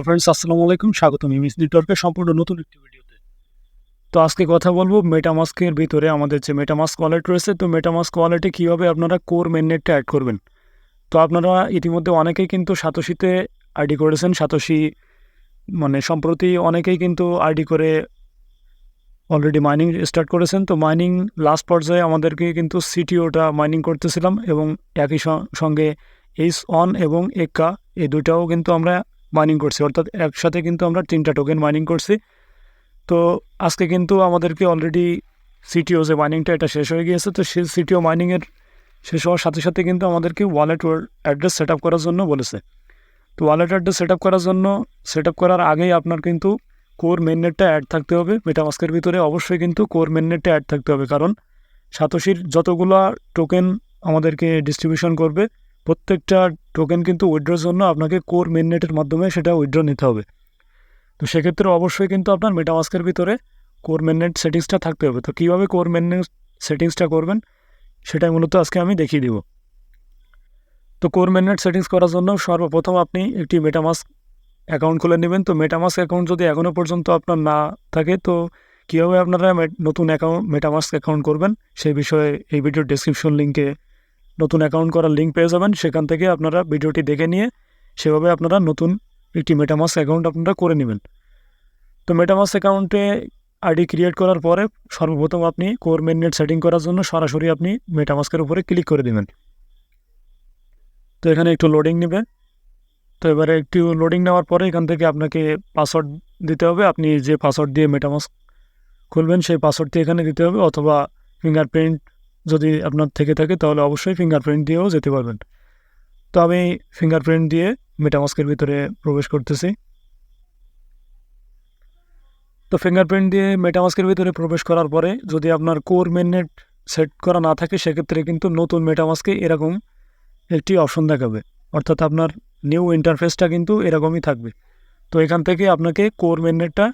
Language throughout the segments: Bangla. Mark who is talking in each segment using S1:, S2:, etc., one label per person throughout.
S1: ফ্রেন্ডস, আসসালামু আলাইকুম। স্বাগতম ইমেজ নেটওয়ার্কের সম্পূর্ণ নতুন একটি ভিডিওতে। তো আজকে কথা বলবো মেটামাস্কের ভিতরে আমাদের যে মেটামাস্ক ওয়ালেট রয়েছে, তো মেটামাস্ক ওয়ালেটে কীভাবে আপনারা কোর মেইননেটটা অ্যাড করবেন। তো আপনারা ইতিমধ্যে অনেকেই কিন্তু সাতোশিতে আইডি করেছেন। সাতোশি সম্প্রতি অনেকেই কিন্তু আইডি করে অলরেডি মাইনিং স্টার্ট করেছেন। তো মাইনিং লাস্ট পর্যায়ে আমাদেরকে কিন্তু সিটিওটা মাইনিং করতেছিলাম এবং একই সঙ্গে এইচ অন এবং এক্কা এই দুইটাও কিন্তু আমরা মাইনিং করছি, অর্থাৎ একসাথে কিন্তু আমরা 3টা টোকেন মাইনিং করছি। তো আজকে কিন্তু আমাদেরকে অলরেডি সিটিও যে মাইনিংটা এটা শেষ হয়ে গিয়েছে। তো সেই সিটিও মাইনিংয়ের শেষ হওয়ার সাথে সাথে কিন্তু আমাদেরকে ওয়ালেট অ্যাড্রেস সেট আপ করার জন্য বলেছে। তো ওয়ালেট অ্যাড্রেস সেট আপ করার জন্য করার আগেই আপনার কিন্তু কোর মেইননেটটা অ্যাড থাকতে হবে। মেটামাস্কের ভিতরে অবশ্যই কিন্তু কোর মেইননেটটা অ্যাড থাকতে হবে, কারণ সাতোশির যতগুলো টোকেন আমাদেরকে ডিস্ট্রিবিউশন করবে, প্রত্যেকটা টোকেন কিন্তু উইথড্রর জন্য আপনাকে কোর মেইননেটের মাধ্যমে সেটা উইথড্র নিতে হবে। তো সেক্ষেত্রে অবশ্যই কিন্তু আপনার মেটামাস্কের ভিতরে কোর মেইননেট সেটিংসটা থাকতে হবে। তো কীভাবে কোর মেইননেট সেটিংসটা করবেন সেটাই মূলত আজকে আমি দেখিয়ে দিব। তো কোর মেইননেট সেটিংস করার জন্য সর্বপ্রথম আপনি একটি মেটামাস্ক অ্যাকাউন্ট খুলে নেবেন। তো মেটামাস্ক অ্যাকাউন্ট যদি এখনও পর্যন্ত আপনার না থাকে, তো কীভাবে আপনারা নতুন মেটামাস্ক অ্যাকাউন্ট করবেন সেই বিষয়ে এই ভিডিওর ডেসক্রিপশন লিঙ্কে নতুন অ্যাকাউন্ট করার লিঙ্ক পেয়ে যাবেন। সেখান থেকে আপনারা ভিডিওটি দেখে নিয়ে সেভাবে আপনারা নতুন একটি মেটামাস্ক অ্যাকাউন্ট আপনারা করে নেবেন। তো মেটামাস্ক অ্যাকাউন্টে আইডি ক্রিয়েট করার পরে সর্বপ্রথম আপনি কোর মেইননেট সেটিং করার জন্য সরাসরি আপনি মেটামাস্কের উপরে ক্লিক করে দেবেন। তো এখানে একটু লোডিং নেবে। তো এবারে একটু লোডিং নেওয়ার পরে এখান থেকে আপনাকে পাসওয়ার্ড দিতে হবে। আপনি যে পাসওয়ার্ড দিয়ে মেটামাস্ক খুলবেন সেই পাসওয়ার্ডটি এখানে দিতে হবে, অথবা ফিঙ্গারপ্রিন্ট যদি আপনার থেকে থাকে তাহলে অবশ্যই ফিঙ্গারপ্রিন্ট দিয়েও যেতে পারবেন। তো আমি ফিঙ্গারপ্রিন্ট দিয়ে মেটামাস্কের ভিতরে প্রবেশ করতেছি। তো ফিঙ্গারপ্রিন্ট দিয়ে মেটামাস্কের ভিতরে প্রবেশ করার পরে যদি আপনার কোর মেইননেট সেট করা না থাকে, সেক্ষেত্রে কিন্তু নতুন মেটামাস্কে এরকম একটি অপশন দেখাবে, অর্থাৎ আপনার নিউ ইন্টারফেসটা কিন্তু এরকমই থাকবে। তো এখান থেকে আপনাকে কোর মেইননেটটা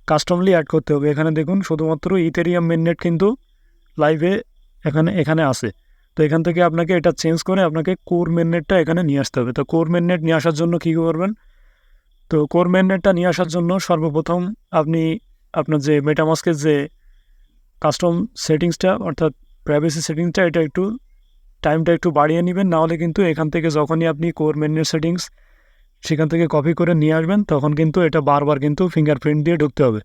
S1: কাস্টমলি অ্যাড করতে হবে। এখানে দেখুন শুধুমাত্র ইথেরিয়াম মেইননেট কিন্তু লাইভে এখানে আসে। তো এখান থেকে আপনাকে এটা চেঞ্জ করে আপনাকে কোর মেইননেটটা এখানে নিয়ে আসতে হবে। তো কোর মেইননেট নিয়ে আসার জন্য কী করবেন? তো কোর মেইননেটটা নিয়ে আসার জন্য সর্বপ্রথম আপনি আপনার যে মেটামাস্কের যে কাস্টম সেটিংসটা অর্থাৎ প্রাইভেসি সেটিংসটা এটা টাইমটা একটু বাড়িয়ে নেবেন। নাহলে কিন্তু এখান থেকে যখনই আপনি কোর মেইননেট সেটিংস সেখান থেকে কপি করে নিয়ে আসবেন, তখন কিন্তু এটা বারবার কিন্তু ফিঙ্গারপ্রিন্ট দিয়ে ঢুকতে হবে।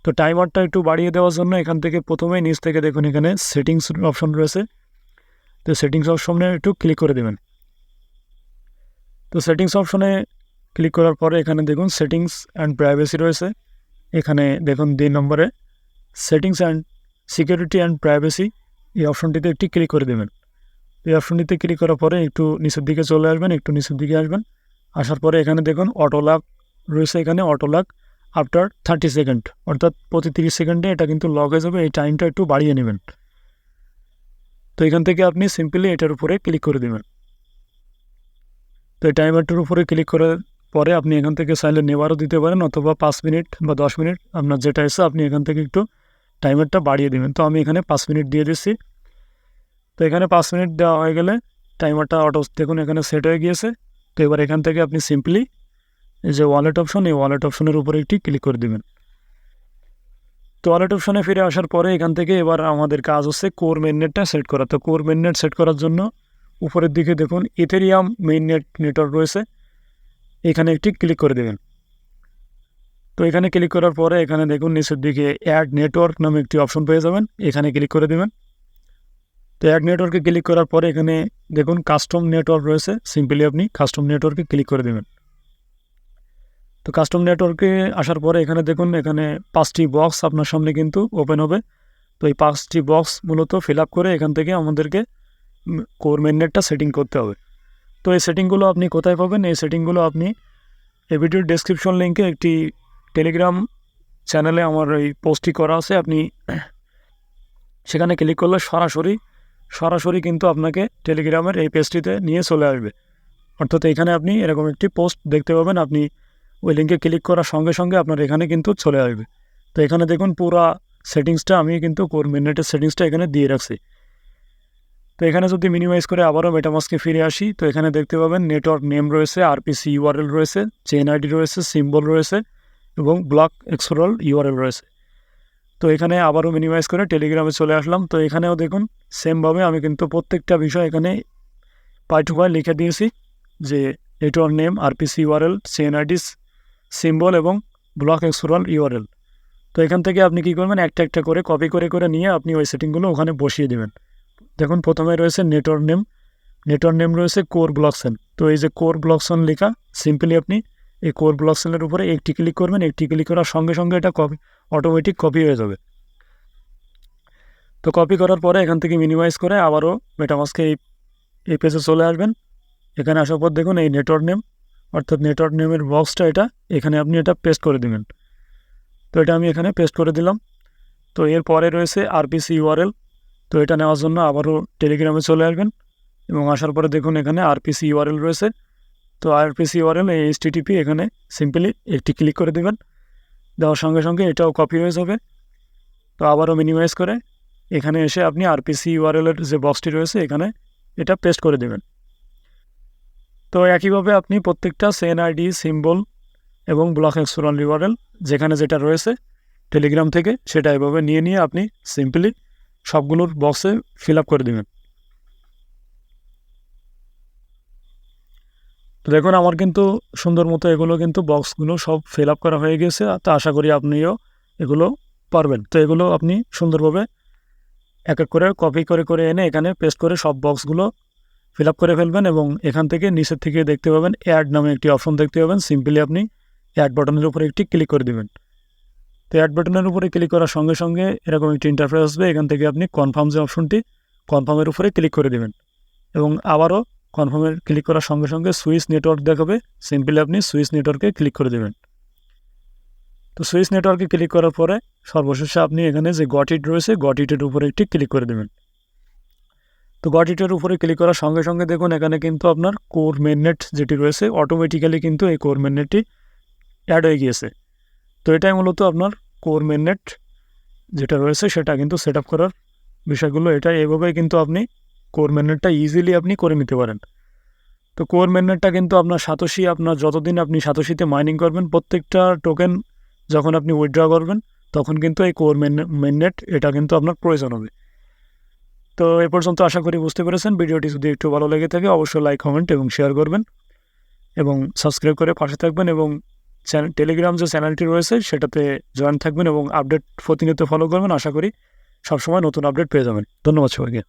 S1: তো টাইমারটা একটু বাড়িয়ে দেওয়ার জন্য এখান থেকে প্রথমেই নিচ থেকে দেখুন এখানে সেটিংস অপশন রয়েছে। তো সেটিংস অপশনে একটু ক্লিক করে দেবেন। তো সেটিংস অপশনে ক্লিক করার পরে এখানে দেখুন সেটিংস অ্যান্ড প্রাইভেসি রয়েছে। এখানে দেখুন 2 নম্বরে settings and security and privacy, এই অপশনটিতে একটি ক্লিক করে দেবেন। এই অপশনটিতে ক্লিক করার পরে একটু নিচের দিকে চলে আসবেন, একটু নিচের দিকে আসবেন। আসার পরে এখানে দেখুন অটো লক রয়েছে। এখানে অটো লক আফটার 30 সেকেন্ড, অর্থাৎ প্রতি 30 সেকেন্ডে এটা কিন্তু লক হয়ে যাবে। এই টাইমটা একটু বাড়িয়ে নেবেন। তো এখান থেকে আপনি সিম্পলি এটার উপরে ক্লিক করে দেবেন। তো এই টাইমারটার উপরে ক্লিক করার পরে আপনি এখান থেকে চাইলে নেবারও দিতে পারেন, অথবা 5 মিনিট বা 10 মিনিট আপনার যেটা এসে আপনি এখান থেকে একটু টাইমারটা বাড়িয়ে দেবেন। তো আমি এখানে 5 মিনিট দিয়ে দিচ্ছি। তো এখানে 5 মিনিট দেওয়া হয়ে গেলে টাইমারটা দেখুন এখানে সেট হয়ে গিয়েছে। তো এবার এখান থেকে আপনি সিম্পলি এই যে ওয়ালেট অপশন, এই ওয়ালেট অপশনের উপরে একটি ক্লিক করে দেবেন। তো ওয়ালেট অপশনে ফিরে আসার পরে এখান থেকে এবার আমাদের কাজ হচ্ছে কোর মেইননেটটা সেট করা। তো কোর মেইননেট সেট করার জন্য উপরের দিকে দেখুন ইথেরিয়াম মেইননেট নেটওয়ার্ক রয়েছে, এখানে একটি ক্লিক করে দেবেন। তো এখানে ক্লিক করার পরে এখানে দেখুন নিচের দিকে অ্যাড নেটওয়ার্ক নামে একটি অপশন পেয়ে যাবেন, এখানে ক্লিক করে দেবেন। তো অ্যাড নেটওয়ার্কে ক্লিক করার পরে এখানে দেখুন কাস্টম নেটওয়ার্ক রয়েছে, সিম্পলি আপনি কাস্টম নেটওয়ার্কে ক্লিক করে দেবেন। তো কাস্টম নেটওয়ার্কে আসার পরে এখানে দেখুন এখানে 5টি বক্স আপনার সামনে কিন্তু ওপেন হবে। তো এই 5টি বক্স মূলত ফিল আপ করে এখান থেকে আমাদেরকে কোর মেইননেটটা সেটিং করতে হবে। তো এই সেটিংগুলো আপনি কোথায় পাবেন? এই সেটিংগুলো আপনি এই ভিডিওর ডেসক্রিপশন লিঙ্কে একটি টেলিগ্রাম চ্যানেলে আমার এই পোস্টটি করা আছে, আপনি সেখানে ক্লিক করলে সরাসরি কিন্তু আপনাকে টেলিগ্রামের এই পেজটিতে নিয়ে চলে আসবে। অর্থাৎ এখানে আপনি এরকম একটি পোস্ট দেখতে পাবেন, আপনি ওই লিঙ্কে ক্লিক করার সঙ্গে সঙ্গে আপনার এখানে কিন্তু চলে আসবে। তো এখানে দেখুন পুরা সেটিংসটা আমি কিন্তু কোর মেইননেটের সেটিংসটা এখানে দিয়ে রাখছি। তো এখানে যদি মিনিমাইজ করে আবারও মেটামাস্কে ফিরে আসি, তো এখানে দেখতে পাবেন নেটওয়ার্ক নেম রয়েছে, আরপিসি ইউআরএল রয়েছে, চেইন আইডি রয়েছে, সিম্বল রয়েছে এবং ব্লক এক্সরল ইউআরএল রয়েছে। তো এখানে আবারও মিনিমাইজ করে টেলিগ্রামে চলে আসলাম। তো এখানেও দেখুন সেমভাবে আমি কিন্তু প্রত্যেকটা বিষয় এখানে পাই টু পাই লিখে দিয়েছি, যে network name, RPC URL, chain ID, symbol এবং ব্লক এক্সরল ইউআরএল। তো এখান থেকে আপনি কী করবেন, একটা একটা করে কপি করে করে নিয়ে আপনি ওই সেটিংগুলো ওখানে বসিয়ে দেবেন। দেখুন প্রথমে রয়েছে নেটওয়ার্ক নেম রয়েছে কোর ব্লকসেন। তো এই যে কোর ব্লকসেন লেখা, সিম্পলি আপনি এই কোর ব্লকসেনের উপরে একটি ক্লিক করবেন। একটি ক্লিক করার সঙ্গে সঙ্গে এটা অটোমেটিক কপি হয়ে যাবে। তো কপি করার পরে এখান থেকে মিনিমাইজ করে আবারও মেটামাস্কে এই পেজে চলে আসবেন। এখানে আসার পর দেখুন এই নেটওয়ার্ক নেম, অর্থাৎ নেটওয়ার্ক নেমের বক্সটা এটা, এখানে আপনি এটা পেস্ট করে দেবেন। তো এটা আমি এখানে পেস্ট করে দিলাম। তো এরপরে রয়েছে আরপিসি ইউআরএল। তো এটা নেওয়ার জন্য আবারও টেলিগ্রামে চলে আসবেন এবং আসার পরে দেখুন এখানে আরপিসি ইউআরএল রয়েছে। তো আরপিসি ইউআরএল এই এইচটিটিপি এখানে সিম্পলি একটি ক্লিক করে দেবেন। দেওয়ার সঙ্গে সঙ্গে এটাও কপি হয়ে যাবে। তো আবারও মিনিমাইজ করে এখানে এসে আপনি আরপিসি ইউআরএলের যে বক্সটি রয়েছে এখানে এটা পেস্ট করে দেবেন। তো একইভাবে আপনি প্রত্যেকটা চেইন আইডি, সিম্বল এবং ব্লক এক্সরল ইউআরএল যেখানে যেটা রয়েছে টেলিগ্রাম থেকে, সেটা এভাবে নিয়ে নিয়ে আপনি সিম্পলি সবগুলোর বক্সে ফিল আপ করে দেবেন। তো দেখুন আমার কিন্তু সুন্দর মতো এগুলো কিন্তু বক্সগুলো সব ফিল আপ করা হয়ে গেছে। তো আশা করি আপনিও এগুলো পারবেন। তো এগুলো আপনি সুন্দরভাবে এক এক করে কপি করে করে এনে এখানে পেস্ট করে সব বক্সগুলো ফিল আপ করে ফেলবেন এবং এখান থেকে নিচের থেকে দেখতে পাবেন অ্যাড নামে একটি অপশন দেখতে পাবেন। সিম্পলি আপনি অ্যাড বাটনের উপরে একটি ক্লিক করে দেবেন। তো অ্যাড বাটনের উপরে ক্লিক করার সঙ্গে সঙ্গে এরকম একটি ইন্টারফেস আসবে। এখান থেকে আপনি কনফার্ম যে অপশনটি, কনফার্মের উপরে ক্লিক করে দেবেন এবং আবারও কনফার্মের ক্লিক করার সঙ্গে সঙ্গে সুইচ নেটওয়ার্ক দেখাবে। সিম্পলি আপনি সুইচ নেটওয়ার্কে ক্লিক করে দেবেন। তো সুইচ নেটওয়ার্কে ক্লিক করার পরে সর্বশেষে আপনি এখানে যে গট ইট রয়েছে, গট ইটের উপরে একটি ক্লিক করে দেবেন। তো গট ইটের উপরে ক্লিক করার সঙ্গে সঙ্গে দেখুন এখানে কিন্তু আপনার কোর মেইননেট যেটি রয়েছে অটোমেটিক্যালি কিন্তু এই কোর মেইননেটটি অ্যাড হয়ে গিয়েছে। তো এটাই মূলত আপনার কোর মেইননেট যেটা রয়েছে সেটা কিন্তু সেট আপ করার বিষয়গুলো। এটা এভাবেই কিন্তু আপনি কোর মেইননেটটা ইজিলি আপনি করে নিতে পারেন। তো কোর মেইননেটটা কিন্তু আপনার সাতোশি, আপনার যতদিন আপনি সাতোশিতে মাইনিং করবেন, প্রত্যেকটা টোকেন যখন আপনি উইথড্র করবেন তখন কিন্তু এই কোর মেইননেট এটা কিন্তু আপনার প্রয়োজন হবে। তো এ পর্যন্ত আশা করি বুঝতে পেরেছেন। ভিডিওটি যদি একটু ভালো লেগে থাকে অবশ্যই লাইক, কমেন্ট এবং শেয়ার করবেন এবং সাবস্ক্রাইব করে পাশে থাকবেন এবং টেলিগ্রাম যে চ্যানেলটি রয়েছে সেটাতে জয়েন থাকবেন এবং আপডেট প্রতিনিয়ত ফলো করবেন। আশা করি সবসময় নতুন আপডেট পেয়ে যাবেন। ধন্যবাদ সবাইকে।